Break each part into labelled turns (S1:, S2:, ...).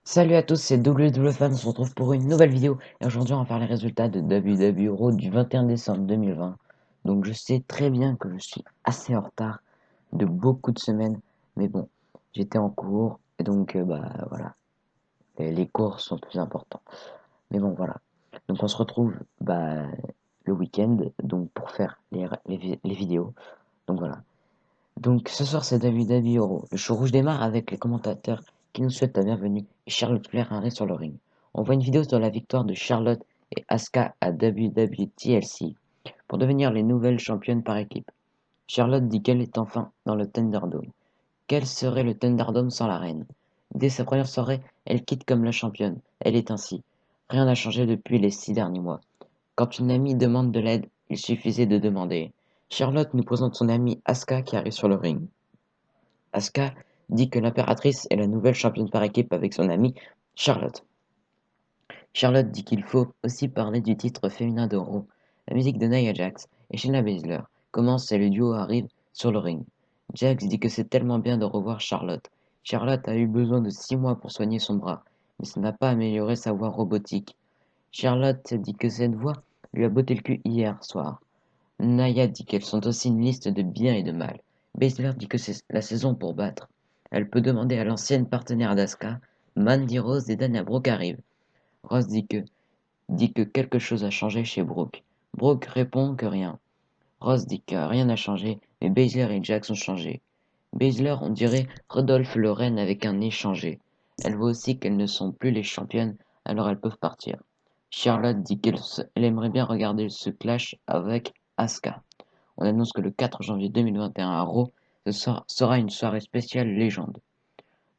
S1: Salut à tous, c'est WWFan, on se retrouve pour une nouvelle vidéo et aujourd'hui on va faire les résultats de WWE Raw du 21 décembre 2020. Donc je sais très bien que je suis assez en retard de beaucoup de semaines, mais bon, j'étais en cours et donc voilà, les cours sont plus importants. Mais bon voilà, donc on se retrouve le week-end donc pour faire les vidéos. Donc voilà. Donc ce soir c'est WWE Raw. Le show rouge démarre avec les commentateurs qui nous souhaitent la bienvenue et Charlotte Flair arrive sur le ring. On voit une vidéo sur la victoire de Charlotte et Asuka à WWTLC pour devenir les nouvelles championnes par équipe. Charlotte dit qu'elle est enfin dans le Thunderdome. Quel serait le Thunderdome sans la reine? Dès sa première soirée, elle quitte comme la championne. Elle est ainsi. Rien n'a changé depuis les 6 derniers mois. Quand une amie demande de l'aide, il suffisait de demander. Charlotte nous présente son amie Asuka qui arrive sur le ring. Asuka dit que l'impératrice est la nouvelle championne par équipe avec son amie Charlotte. Charlotte dit qu'il faut aussi parler du titre féminin de Raw. La musique de Nia Jax et Shayna Baszler commence et le duo arrive sur le ring. Jax dit que c'est tellement bien de revoir Charlotte. Charlotte a eu besoin de 6 mois pour soigner son bras, mais ça n'a pas amélioré sa voix robotique. Charlotte dit que cette voix lui a botté le cul hier soir. Nia dit qu'elles sont aussi une liste de bien et de mal. Baszler dit que c'est la saison pour battre. Elle peut demander à l'ancienne partenaire d'Asuka, Mandy Rose et Dana Brooke arrivent. Rose dit que quelque chose a changé chez Brooke. Brooke répond que rien. Rose dit que rien n'a changé, mais Baszler et Jax ont changé. Baszler, on dirait Rodolphe Lorraine avec un nez changé. Elle voit aussi qu'elles ne sont plus les championnes, alors elles peuvent partir. Charlotte dit qu'elle aimerait bien regarder ce clash avec Asuka. On annonce que le 4 janvier 2021 à Raw, sera une soirée spéciale légende.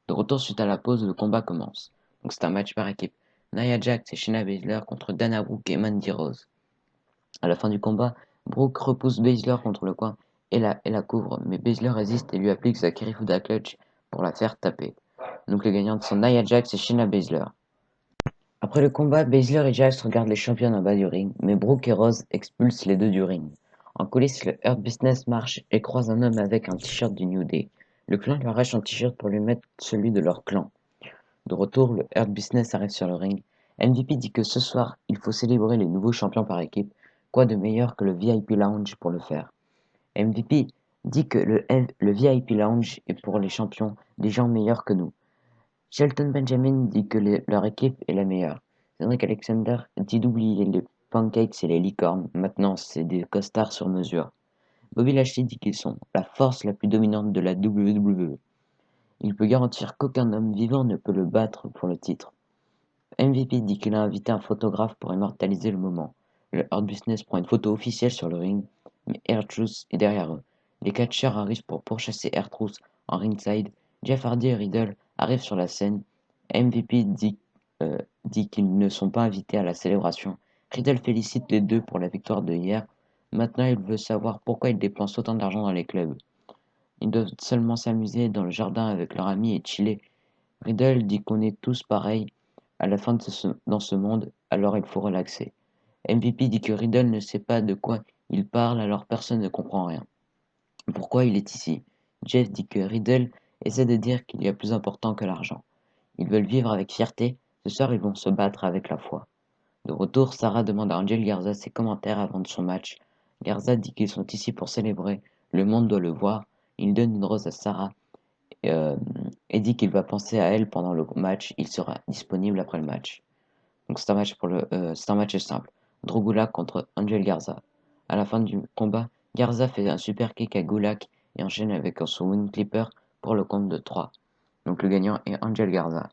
S1: De retour suite à la pause, le combat commence. Donc c'est un match par équipe. Nia Jax et Shayna Baszler contre Dana Brooke et Mandy Rose. À la fin du combat, Brooke repousse Baszler contre le coin et la couvre, mais Baszler résiste et lui applique sa Kirifuda Clutch pour la faire taper. Donc les gagnantes sont Nia Jax et Shayna Baszler. Après le combat, Baszler et Jax regardent les championnes en bas du ring, mais Brooke et Rose expulsent les deux du ring. En coulisses, le Hurt Business marche et croise un homme avec un t-shirt du New Day. Le clan lui arrache son t-shirt pour lui mettre celui de leur clan. De retour, le Hurt Business arrive sur le ring. MVP dit que ce soir, il faut célébrer les nouveaux champions par équipe. Quoi de meilleur que le VIP Lounge pour le faire? MVP dit que le VIP Lounge est pour les champions, des gens meilleurs que nous. Shelton Benjamin dit que leur équipe est la meilleure. Cedric Alexander dit d'oublier les pancakes et les licornes. Maintenant, c'est des costards sur mesure. Bobby Lashley dit qu'ils sont la force la plus dominante de la WWE. Il peut garantir qu'aucun homme vivant ne peut le battre pour le titre. MVP dit qu'il a invité un photographe pour immortaliser le moment. Le Hurt Business prend une photo officielle sur le ring, mais R-Truth est derrière eux. Les catcheurs arrivent pour pourchasser R-Truth en ringside. Jeff Hardy et Riddle arrivent sur la scène. MVP dit qu'ils ne sont pas invités à la célébration. Riddle félicite les deux pour la victoire de hier. Maintenant, il veut savoir pourquoi ils dépensent autant d'argent dans les clubs. Ils doivent seulement s'amuser dans le jardin avec leurs amis et chiller. Riddle dit qu'on est tous pareils à la fin dans ce monde, alors il faut relaxer. MVP dit que Riddle ne sait pas de quoi il parle, alors personne ne comprend rien. Pourquoi il est ici? Jeff dit que Riddle essaie de dire qu'il y a plus important que l'argent. Ils veulent vivre avec fierté, ce soir ils vont se battre avec la foi. De retour, Sarah demande à Angel Garza ses commentaires avant son match. Garza dit qu'ils sont ici pour célébrer, le monde doit le voir. Il donne une rose à Sarah euh, et dit qu'il va penser à elle pendant le match. Il sera disponible après le match. Donc c'est un match simple. Drew Gulak contre Angel Garza. À la fin du combat, Garza fait un super kick à Gulak et enchaîne avec son Wing Clipper pour le compte de 3. Donc le gagnant est Angel Garza.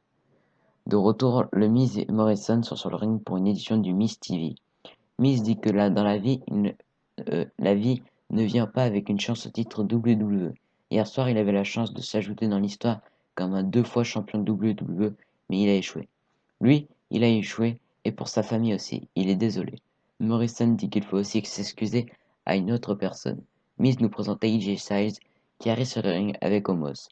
S1: De retour, le Miz et Morrison sont sur le ring pour une édition du Miz TV. Miz dit que là, dans la vie ne vient pas avec une chance au titre WWE. Hier soir, il avait la chance de s'ajouter dans l'histoire comme un 2 fois champion de WWE, mais il a échoué. Lui, il a échoué, et pour sa famille aussi, il est désolé. Morrison dit qu'il faut aussi s'excuser à une autre personne. Miz nous présente AJ Styles, qui arrive sur le ring avec Omos.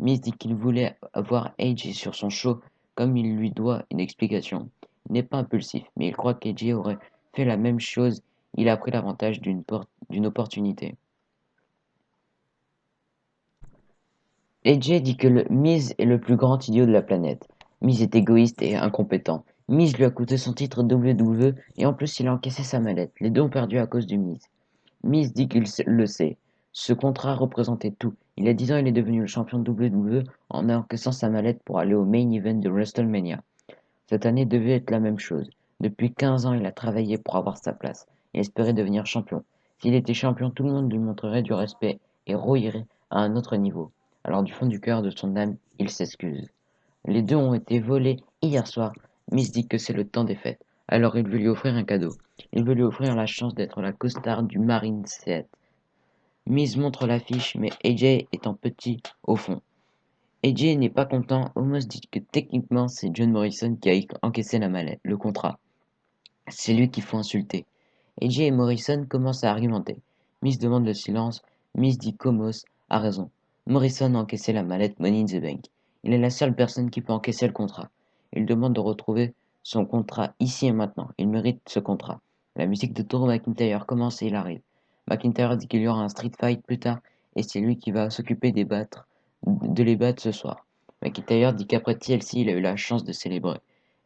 S1: Miz dit qu'il voulait avoir AJ sur son show, comme il lui doit une explication. Il n'est pas impulsif, mais il croit qu'AJ aurait fait la même chose. Il a pris l'avantage d'une opportunité. AJ dit que le Miz est le plus grand idiot de la planète. Miz est égoïste et incompétent. Miz lui a coûté son titre WWE et en plus il a encaissé sa mallette. Les deux ont perdu à cause du Miz. Miz dit qu'il le sait. Ce contrat représentait tout. Il y a 10 ans, il est devenu le champion de WWE en encaissant sa mallette pour aller au main event de WrestleMania. Cette année devait être la même chose. Depuis 15 ans, il a travaillé pour avoir sa place. Il espérait devenir champion. S'il était champion, tout le monde lui montrerait du respect et Raw irait à un autre niveau. Alors du fond du cœur de son âme, il s'excuse. Les deux ont été volés hier soir. Miz dit que c'est le temps des fêtes. Alors il veut lui offrir un cadeau. Il veut lui offrir la chance d'être la co-star du Marine 7. Miz montre l'affiche, mais AJ est en petit au fond. AJ n'est pas content. Omos dit que techniquement c'est John Morrison qui a encaissé la mallette, le contrat. C'est lui qu'il faut insulter. AJ et Morrison commencent à argumenter. Miz demande le silence. Miz dit qu'Omos a raison. Morrison a encaissé la mallette Money in the Bank. Il est la seule personne qui peut encaisser le contrat. Il demande de retrouver son contrat ici et maintenant. Il mérite ce contrat. La musique de Drew McIntyre commence et il arrive. McIntyre dit qu'il y aura un street fight plus tard et c'est lui qui va s'occuper de les battre ce soir. McIntyre dit qu'après TLC, il a eu la chance de célébrer.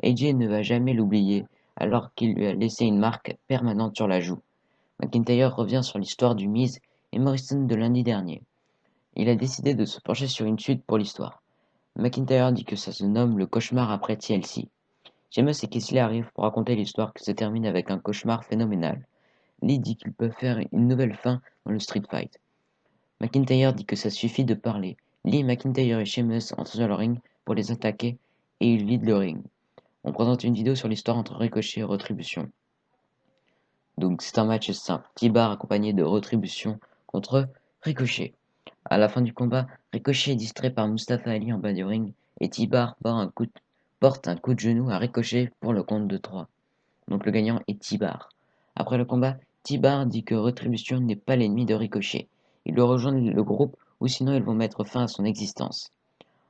S1: AJ ne va jamais l'oublier alors qu'il lui a laissé une marque permanente sur la joue. McIntyre revient sur l'histoire du Miz et Morrison de lundi dernier. Il a décidé de se pencher sur une suite pour l'histoire. McIntyre dit que ça se nomme le cauchemar après TLC. Sheamus et Kesley arrivent pour raconter l'histoire qui se termine avec un cauchemar phénoménal. Lee dit qu'ils peuvent faire une nouvelle fin dans le street fight. McIntyre dit que ça suffit de parler. Lee, McIntyre et Sheamus entrent sur le ring pour les attaquer et ils vident le ring. On présente une vidéo sur l'histoire entre Ricochet et Retribution. Donc c'est un match simple. T-Bar accompagné de Retribution contre Ricochet. À la fin du combat, Ricochet est distrait par Mustafa Ali en bas du ring et T-Bar porte un coup de genou à Ricochet pour le compte de 3. Donc le gagnant est T-Bar. Après le combat, T-Bar dit que Retribution n'est pas l'ennemi de Ricochet. Il doit rejoindre le groupe ou sinon ils vont mettre fin à son existence.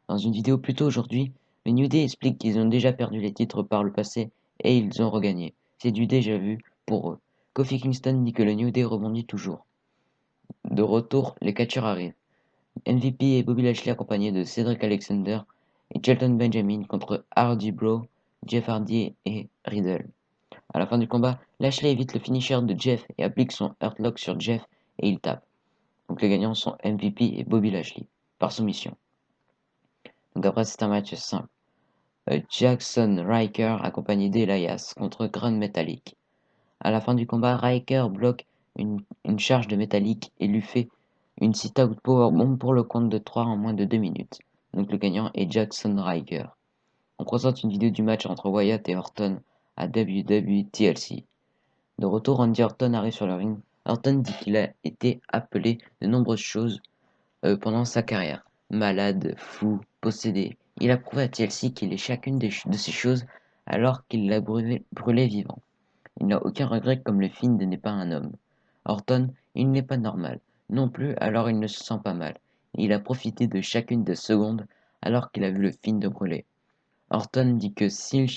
S1: Dans une vidéo plus tôt aujourd'hui, le New Day explique qu'ils ont déjà perdu les titres par le passé et ils ont regagné. C'est du déjà vu pour eux. Kofi Kingston dit que le New Day rebondit toujours. De retour, les catcheurs arrivent. MVP et Bobby Lashley accompagnés de Cedric Alexander et Shelton Benjamin contre Hardy Bro, Jeff Hardy et Riddle. À la fin du combat, Lashley évite le finisher de Jeff et applique son Hurtlock sur Jeff et il tape. Donc les gagnants sont MVP et Bobby Lashley par soumission. Donc après c'est un match simple. Jackson Riker accompagné d'Elias contre Grand Metallic. À la fin du combat, Riker bloque une charge de Metallic et lui fait une sit-out powerbomb pour le compte de 3 en moins de 2 minutes. Donc le gagnant est Jackson Riker. On présente une vidéo du match entre Wyatt et Orton à WWE TLC. De retour, Randy Orton arrive sur le ring. Orton dit qu'il a été appelé de nombreuses choses pendant sa carrière. Malade, fou, possédé. Il a prouvé à TLC qu'il est chacune de ces choses alors qu'il l'a brûlé vivant. Il n'a aucun regret comme le Fiend n'est pas un homme. Orton, il n'est pas normal. Non plus, alors il ne se sent pas mal. Il a profité de chacune des secondes alors qu'il a vu le Fiend brûler. Orton dit que s'il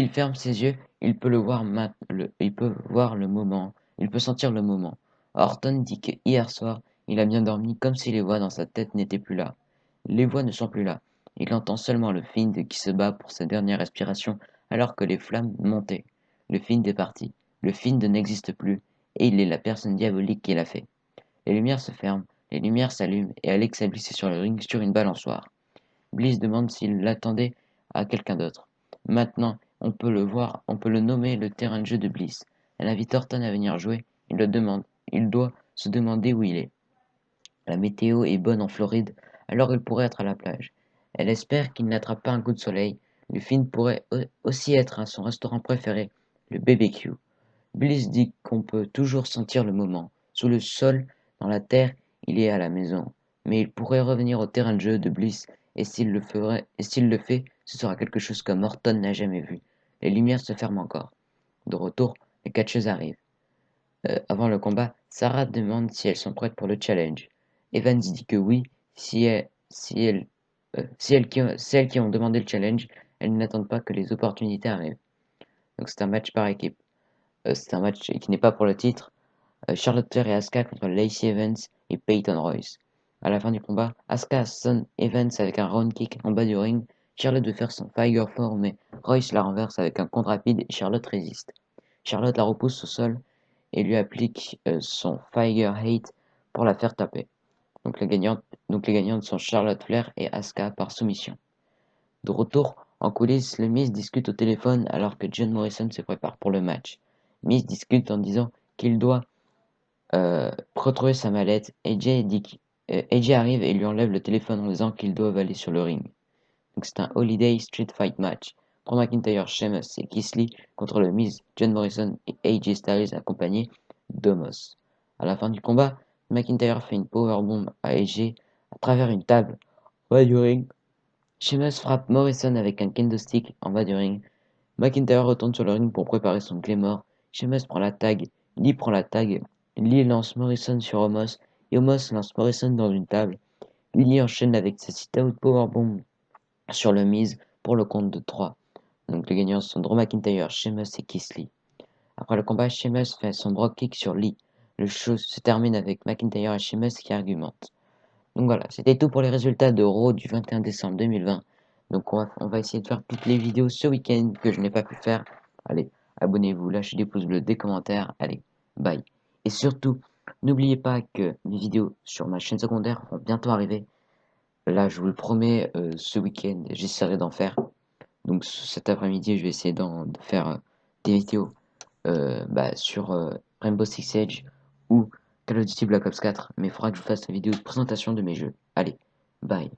S1: ferme ses yeux, il peut il peut voir le moment, il peut sentir le moment. Orton dit que hier soir, il a bien dormi comme si les voix dans sa tête n'étaient plus là. Les voix ne sont plus là. Il entend seulement le Fiend qui se bat pour sa dernière respiration alors que les flammes montaient. Le Fiend est parti. Le Fiend n'existe plus et il est la personne diabolique qui l'a fait. Les lumières se ferment, les lumières s'allument et Alex a glissé sur le ring sur une balançoire. Bliss demande s'il l'attendait à quelqu'un d'autre. Maintenant, on peut le nommer le terrain de jeu de Bliss. Elle invite Orton à venir jouer, il doit se demander où il est. La météo est bonne en Floride, alors il pourrait être à la plage. Elle espère qu'il n'attrape pas un coup de soleil. Le film pourrait aussi être à son restaurant préféré, le BBQ. Bliss dit qu'on peut toujours sentir le moment. Sous le sol, dans la terre, il est à la maison. Mais il pourrait revenir au terrain de jeu de Bliss, et s'il le fait, ce sera quelque chose comme Orton n'a jamais vu. Les lumières se ferment encore. De retour, les catcheuses arrivent. Avant le combat, Sarah demande si elles sont prêtes pour le challenge. Evans dit que oui, celles qui ont demandé le challenge, elles n'attendent pas que les opportunités arrivent. Donc c'est un match par équipe. C'est un match qui n'est pas pour le titre. Charlotte Flair et Asuka contre Lacey Evans et Peyton Royce. À la fin du combat, Asuka sonne Evans avec un round kick en bas du ring. Charlotte veut faire son Fire 4, mais Royce la renverse avec un contre rapide et Charlotte résiste. Charlotte la repousse au sol et lui applique son Fire 8 pour la faire taper. Donc les gagnantes sont Charlotte Flair et Asuka par soumission. De retour en coulisses, le Miz discute au téléphone alors que John Morrison se prépare pour le match. Miz discute en disant qu'il doit retrouver sa mallette. AJ arrive et lui enlève le téléphone en disant qu'ils doivent aller sur le ring. Donc c'est un Holiday Street Fight match. Pour McIntyre, Sheamus et Keith Lee contre le Miz, John Morrison et AJ Styles accompagnés d'Omos. À la fin du combat, McIntyre fait une powerbomb à AJ à travers une table en bas du ring. Sheamus frappe Morrison avec un kendo stick en bas du ring. McIntyre retourne sur le ring pour préparer son Claymore. Sheamus prend la tag, Lee prend la tag, Lee lance Morrison sur Omos et Omos lance Morrison dans une table. Lee enchaîne avec sa sit-out powerbomb sur le Miz pour le compte de 3. Donc les gagnants sont Drew McIntyre, Sheamus et Keith Lee. Après le combat, Sheamus fait son Brogue Kick sur Lee. Le show se termine avec McIntyre et Sheamus qui argumentent. Donc voilà, c'était tout pour les résultats de Raw du 21 décembre 2020. Donc on va essayer de faire toutes les vidéos ce week-end que je n'ai pas pu faire. Allez, abonnez-vous, lâchez des pouces bleus, des commentaires. Allez, bye. Et surtout, n'oubliez pas que mes vidéos sur ma chaîne secondaire vont bientôt arriver. Là, je vous le promets, ce week-end, j'essaierai d'en faire. Donc cet après-midi, je vais essayer de faire des vidéos sur Rainbow Six Siege ou Call of Duty Black Ops 4. Mais il faudra que je fasse la vidéo de présentation de mes jeux. Allez, bye.